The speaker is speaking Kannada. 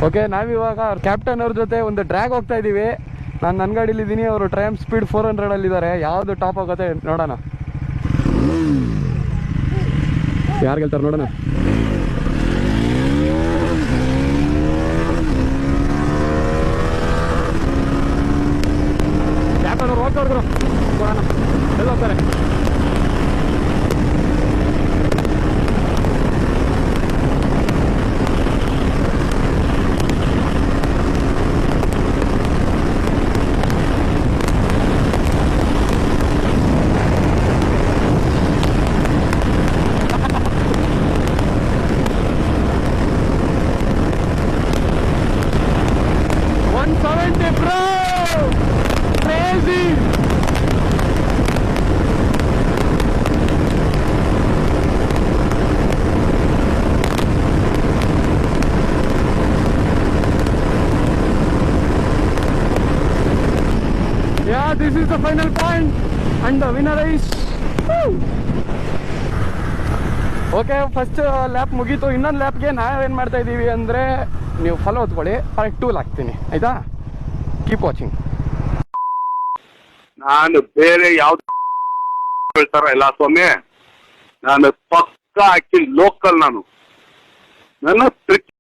ಓಕೆ, ನಾವಿವಾಗ ಅವ್ರ ಕ್ಯಾಪ್ಟನ್ ಅವ್ರ ಜೊತೆ ಒಂದು ಡ್ರ್ಯಾಗ್ ಹೋಗ್ತಾ ಇದ್ದೀವಿ. ನಾನು ನನ್ನ ಗಾಡೀಲಿದ್ದೀನಿ, ಅವರು ಟ್ರಯಂಫ್ ಸ್ಪೀಡ್ 400 ಯಾವುದು ಟಾಪ್ ಆಗುತ್ತೆ ನೋಡೋಣ. ಯಾರು ಗೆಲ್ತಾರೆ ನೋಡೋಣ. ಕ್ಯಾಪ್ಟನ್ ಅವ್ರು ಹೋಗ್ತಾವ್ರು ನೋಡೋಣ ಎಲ್ಲಿ ಹೋಗ್ತಾರೆ. Yeah, this is the final point and the winner is okay. First ಲ್ಯಾಪ್ ಮುಗೀತು. ಇನ್ನೊಂದು ಲ್ಯಾಪ್ಗೆ ನಾವೇನು ಮಾಡ್ತಾ ಇದ್ದೀವಿ ಅಂದರೆ, ನೀವು ಫಾಲೋ ಹೊತ್ಕೊಳ್ಳಿ, ಕರೆಕ್ಟ್ ಟೂಲ್ ಹಾಕ್ತೀನಿ ಆಯಿತಾ. Keep watching. ನಾನು ಬೇರೆ ಯಾವ್ದು ಹೇಳ್ತಾರ ಇಲ್ಲ ಸ್ವಾಮಿ, ನಾನು ಪಕ್ಕ ಆಕ್ಚುಲಿ ಲೋಕಲ್. ನಾನು ನನ್ನ